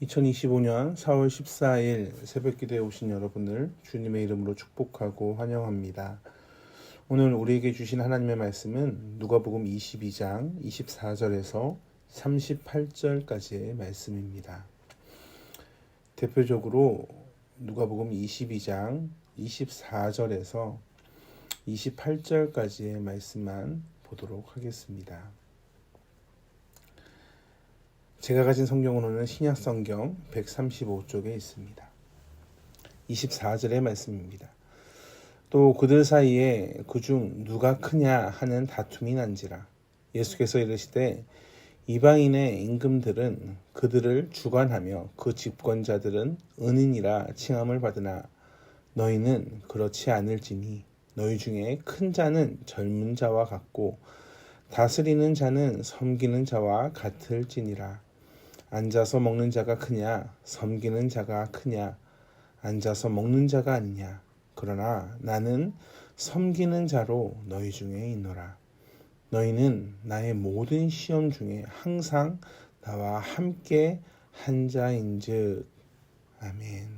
2025년 4월 14일 새벽기도에 오신 여러분을 주님의 이름으로 축복하고 환영합니다. 오늘 우리에게 주신 하나님의 말씀은 누가복음 22장 24절에서 38절까지의 말씀입니다. 대표적으로 누가복음 22장 24절에서 28절까지의 말씀만 보도록 하겠습니다. 제가 가진 성경으로는 신약성경 135쪽에 있습니다. 24절의 말씀입니다. 또 그들 사이에 그중 누가 크냐 하는 다툼이 난지라. 예수께서 이르시되 이방인의 임금들은 그들을 주관하며 그 집권자들은 은인이라 칭함을 받으나 너희는 그렇지 않을지니 너희 중에 큰 자는 젊은 자와 같고 다스리는 자는 섬기는 자와 같을지니라. 앉아서 먹는 자가 크냐 섬기는 자가 크냐 앉아서 먹는 자가 아니냐. 그러나 나는 섬기는 자로 너희 중에 있노라. 너희는 나의 모든 시험 중에 항상 나와 함께 한 자인즉. 아멘.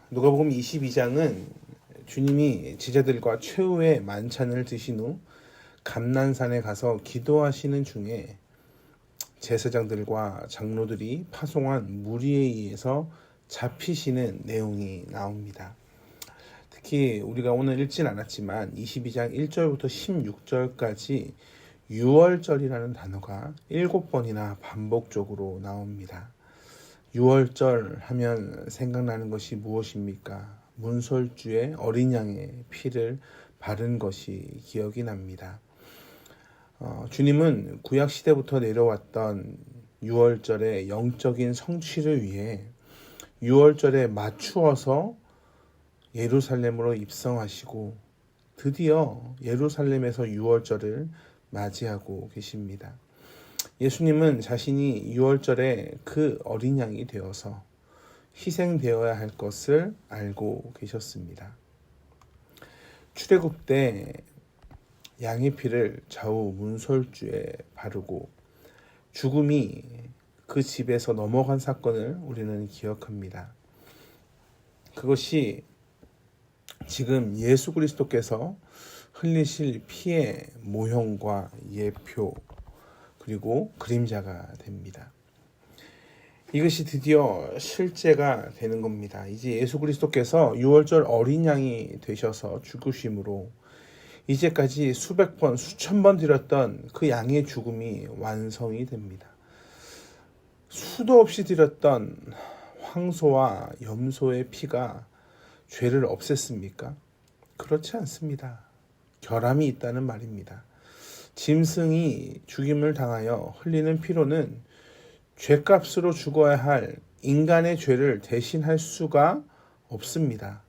누가복음 22장은 주님이 제자들과 최후의 만찬을 드신 후 감난산에 가서 기도하시는 중에 제사장들과 장로들이 파송한 무리에 의해서 잡히시는 내용이 나옵니다. 특히 우리가 오늘 읽진 않았지만 22장 1절부터 16절까지 유월절이라는 단어가 7번이나 반복적으로 나옵니다. 유월절 하면 생각나는 것이 무엇입니까? 문설주의 어린 양의 피를 바른 것이 기억이 납니다. 주님은 구약시대부터 내려왔던 유월절의 영적인 성취를 위해 유월절에 맞추어서 예루살렘으로 입성하시고 드디어 예루살렘에서 유월절을 맞이하고 계십니다. 예수님은 자신이 유월절에 그 어린 양이 되어서 희생되어야 할 것을 알고 계셨습니다. 출애굽 때 양의 피를 좌우 문설주에 바르고 죽음이 그 집에서 넘어간 사건을 우리는 기억합니다. 그것이 지금 예수 그리스도께서 흘리실 피의 모형과 예표 그리고 그림자가 됩니다. 이것이 드디어 실제가 되는 겁니다. 이제 예수 그리스도께서 유월절 어린 양이 되셔서 죽으심으로 이제까지 수백 번, 수천 번 드렸던 그 양의 죽음이 완성이 됩니다. 수도 없이 드렸던 황소와 염소의 피가 죄를 없앴습니까? 그렇지 않습니다. 결함이 있다는 말입니다. 짐승이 죽임을 당하여 흘리는 피로는 죄값으로 죽어야 할 인간의 죄를 대신할 수가 없습니다.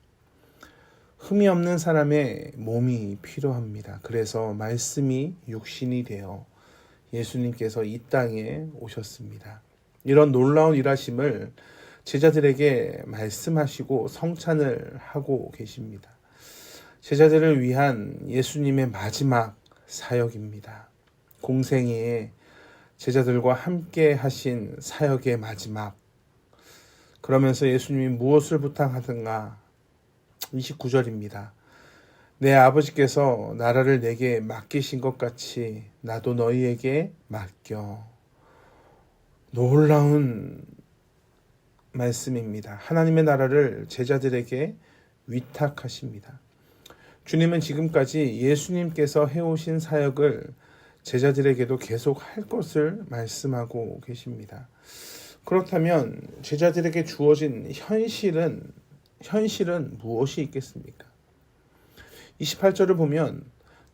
흠이 없는 사람의 몸이 필요합니다. 그래서 말씀이 육신이 되어 예수님께서 이 땅에 오셨습니다. 이런 놀라운 일하심을 제자들에게 말씀하시고 성찬을 하고 계십니다. 제자들을 위한 예수님의 마지막 사역입니다. 공생애에 제자들과 함께 하신 사역의 마지막. 그러면서 예수님이 무엇을 부탁하든가 29절입니다. 내 아버지께서 나라를 내게 맡기신 것 같이 나도 너희에게 맡겨. 놀라운 말씀입니다. 하나님의 나라를 제자들에게 위탁하십니다. 주님은 지금까지 예수님께서 해오신 사역을 제자들에게도 계속 할 것을 말씀하고 계십니다. 그렇다면 제자들에게 주어진 현실은 무엇이 있겠습니까? 28절을 보면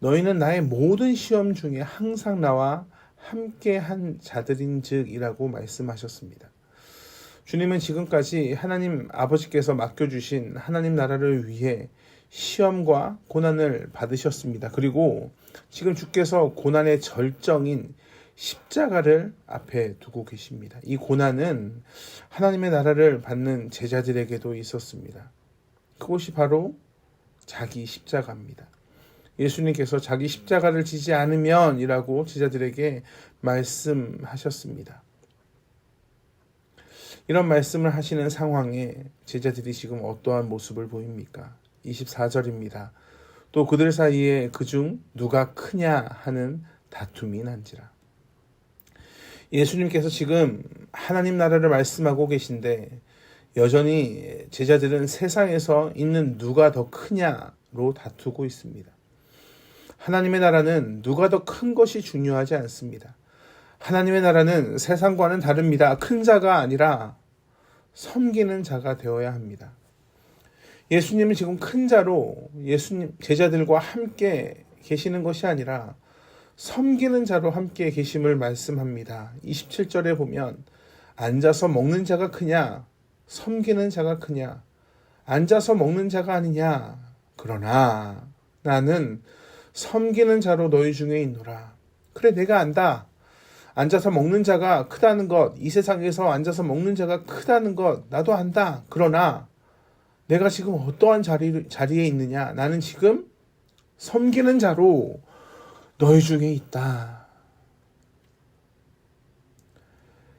너희는 나의 모든 시험 중에 항상 나와 함께한 자들인즉 이라고 말씀하셨습니다. 주님은 지금까지 하나님 아버지께서 맡겨주신 하나님 나라를 위해 시험과 고난을 받으셨습니다. 그리고 지금 주께서 고난의 절정인 십자가를 앞에 두고 계십니다. 이 고난은 하나님의 나라를 받는 제자들에게도 있었습니다. 그것이 바로 자기 십자가입니다. 예수님께서 자기 십자가를 지지 않으면 이라고 제자들에게 말씀하셨습니다. 이런 말씀을 하시는 상황에 제자들이 지금 어떠한 모습을 보입니까? 24절입니다. 또 그들 사이에 그중 누가 크냐 하는 다툼이 난지라. 예수님께서 지금 하나님 나라를 말씀하고 계신데 여전히 제자들은 세상에서 있는 누가 더 크냐로 다투고 있습니다. 하나님의 나라는 누가 더 큰 것이 중요하지 않습니다. 하나님의 나라는 세상과는 다릅니다. 큰 자가 아니라 섬기는 자가 되어야 합니다. 예수님은 지금 큰 자로 예수님 제자들과 함께 계시는 것이 아니라 섬기는 자로 함께 계심을 말씀합니다. 27절에 보면 앉아서 먹는 자가 크냐 섬기는 자가 크냐 앉아서 먹는 자가 아니냐 그러나 나는 섬기는 자로 너희 중에 있노라. 그래 내가 안다. 앉아서 먹는 자가 크다는 것, 이 세상에서 앉아서 먹는 자가 크다는 것 나도 안다. 그러나 내가 지금 어떠한 자리에 있느냐? 나는 지금 섬기는 자로 너희 중에 있다.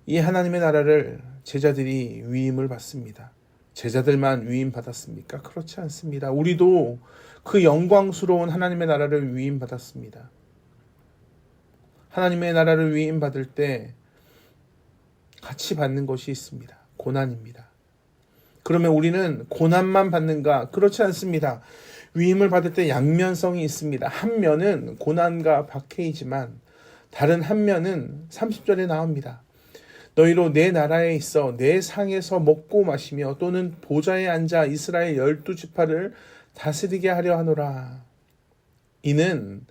이 하나님의 나라를 제자들이 위임을 받습니다. 제자들만 위임 받았습니까? 그렇지 않습니다. 우리도 그 영광스러운 하나님의 나라를 위임 받았습니다. 하나님의 나라를 위임 받을 때 같이 받는 것이 있습니다. 고난입니다. 그러면 우리는 고난만 받는가? 그렇지 않습니다. 위임을 받을 때 양면성이 있습니다. 한 면은 고난과 박해이지만 다른 한 면은 30절에 나옵니다. 너희로 내 나라에 있어 내 상에서 먹고 마시며 또는 보좌에 앉아 이스라엘 12지파를 다스리게 하려 하노라. 이는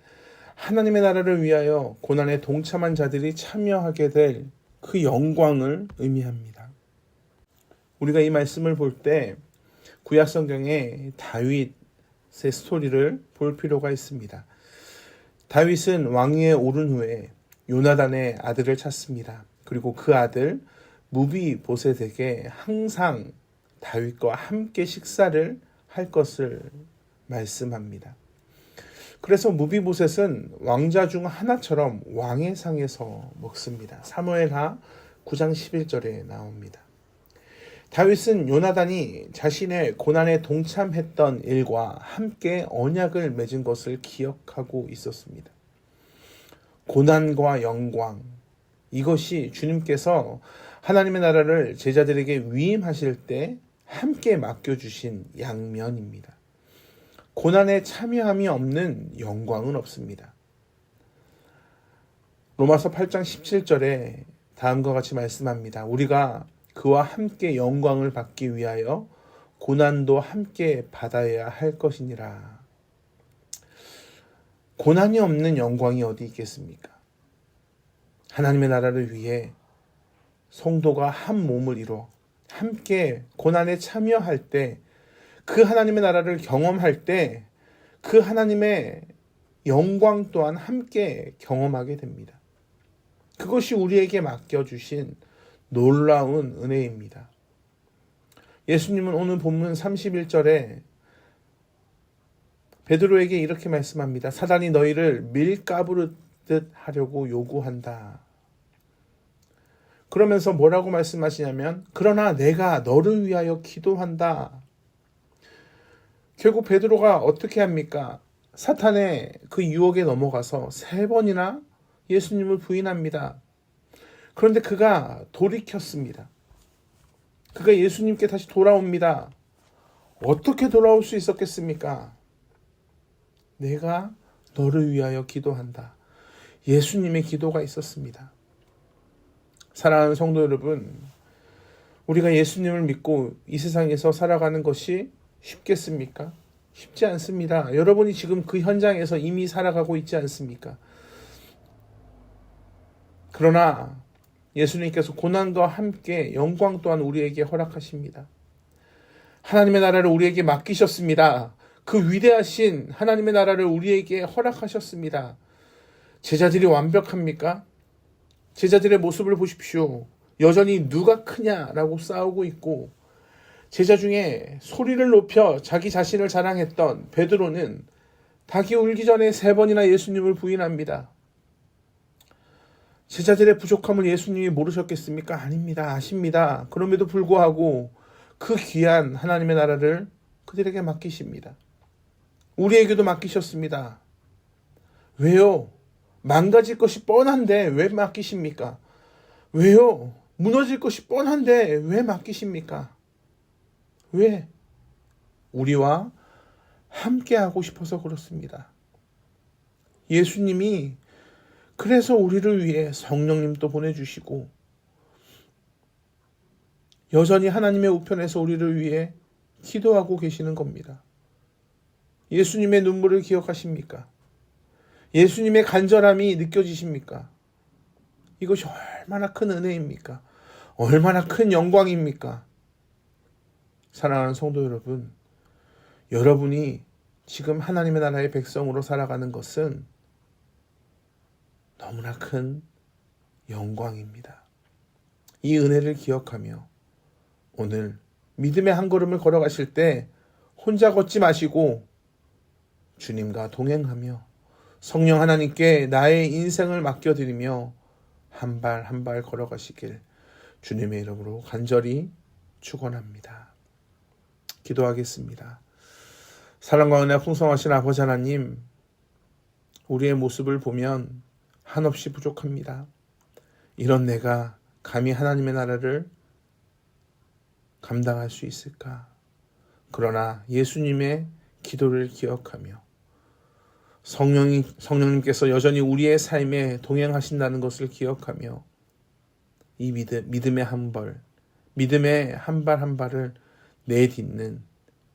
하나님의 나라를 위하여 고난에 동참한 자들이 참여하게 될 그 영광을 의미합니다. 우리가 이 말씀을 볼 때 구약 성경에 다윗의 스토리를 볼 필요가 있습니다. 다윗은 왕위에 오른 후에 요나단의 아들을 찾습니다. 그리고 그 아들 무비보셋에게 항상 다윗과 함께 식사를 할 것을 말씀합니다. 그래서 무비보셋은 왕자 중 하나처럼 왕의 상에서 먹습니다. 사무엘하 9장 11절에 나옵니다. 다윗은 요나단이 자신의 고난에 동참했던 일과 함께 언약을 맺은 것을 기억하고 있었습니다. 고난과 영광, 이것이 주님께서 하나님의 나라를 제자들에게 위임하실 때 함께 맡겨주신 양면입니다. 고난에 참여함이 없는 영광은 없습니다. 로마서 8장 17절에 다음과 같이 말씀합니다. 우리가 그와 함께 영광을 받기 위하여 고난도 함께 받아야 할 것이니라. 고난이 없는 영광이 어디 있겠습니까? 하나님의 나라를 위해 성도가 한 몸을 이루어 함께 고난에 참여할 때 그 하나님의 나라를 경험할 때 그 하나님의 영광 또한 함께 경험하게 됩니다. 그것이 우리에게 맡겨주신 놀라운 은혜입니다. 예수님은 오늘 본문 31절에 베드로에게 이렇게 말씀합니다. 사단이 너희를 밀가부르듯 하려고 요구한다. 그러면서 뭐라고 말씀하시냐면 그러나 내가 너를 위하여 기도한다. 결국 베드로가 어떻게 합니까? 사탄의 그 유혹에 넘어가서 3번이나 예수님을 부인합니다. 그런데 그가 돌이켰습니다. 그가 예수님께 다시 돌아옵니다. 어떻게 돌아올 수 있었겠습니까? 내가 너를 위하여 기도한다. 예수님의 기도가 있었습니다. 사랑하는 성도 여러분, 우리가 예수님을 믿고 이 세상에서 살아가는 것이 쉽겠습니까? 쉽지 않습니다. 여러분이 지금 그 현장에서 이미 살아가고 있지 않습니까? 그러나 예수님께서 고난과 함께 영광 또한 우리에게 허락하십니다. 하나님의 나라를 우리에게 맡기셨습니다. 그 위대하신 하나님의 나라를 우리에게 허락하셨습니다. 제자들이 완벽합니까? 제자들의 모습을 보십시오. 여전히 누가 크냐라고 싸우고 있고 제자 중에 소리를 높여 자기 자신을 자랑했던 베드로는 닭이 울기 전에 3번이나 예수님을 부인합니다. 제자들의 부족함을 예수님이 모르셨겠습니까? 아닙니다. 아십니다. 그럼에도 불구하고 그 귀한 하나님의 나라를 그들에게 맡기십니다. 우리에게도 맡기셨습니다. 왜요? 망가질 것이 뻔한데 왜 맡기십니까? 왜요? 무너질 것이 뻔한데 왜 맡기십니까? 왜? 우리와 함께하고 싶어서 그렇습니다. 예수님이 그래서 우리를 위해 성령님도 보내주시고 여전히 하나님의 우편에서 우리를 위해 기도하고 계시는 겁니다. 예수님의 눈물을 기억하십니까? 예수님의 간절함이 느껴지십니까? 이것이 얼마나 큰 은혜입니까? 얼마나 큰 영광입니까? 사랑하는 성도 여러분, 여러분이 지금 하나님의 나라의 백성으로 살아가는 것은 너무나 큰 영광입니다. 이 은혜를 기억하며 오늘 믿음의 한 걸음을 걸어가실 때 혼자 걷지 마시고 주님과 동행하며 성령 하나님께 나의 인생을 맡겨드리며 한 발 한 발 걸어가시길 주님의 이름으로 간절히 축원합니다. 기도하겠습니다. 사랑과 은혜 풍성하신 아버지 하나님, 우리의 모습을 보면 한없이 부족합니다. 이런 내가 감히 하나님의 나라를 감당할 수 있을까? 그러나 예수님의 기도를 기억하며 성령님께서 여전히 우리의 삶에 동행하신다는 것을 기억하며 이 믿음의 한 발 한 발을 내딛는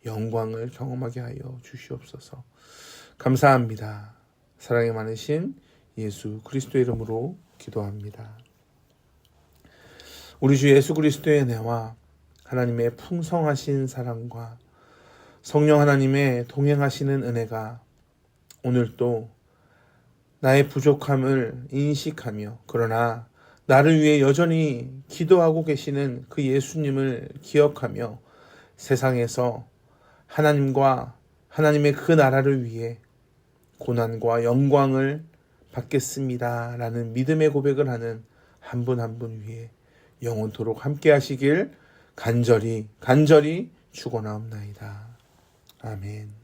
영광을 경험하게 하여 주시옵소서. 감사합니다. 사랑이 많으신 예수 그리스도의 이름으로 기도합니다. 우리 주 예수 그리스도의 은혜와 하나님의 풍성하신 사랑과 성령 하나님의 동행하시는 은혜가 오늘도 나의 부족함을 인식하며 그러나 나를 위해 여전히 기도하고 계시는 그 예수님을 기억하며 세상에서 하나님과 하나님의 그 나라를 위해 고난과 영광을 받겠습니다 라는 믿음의 고백을 하는 한 분 한 분 위해 영원토록 함께 하시길 간절히 축원하옵나이다. 아멘.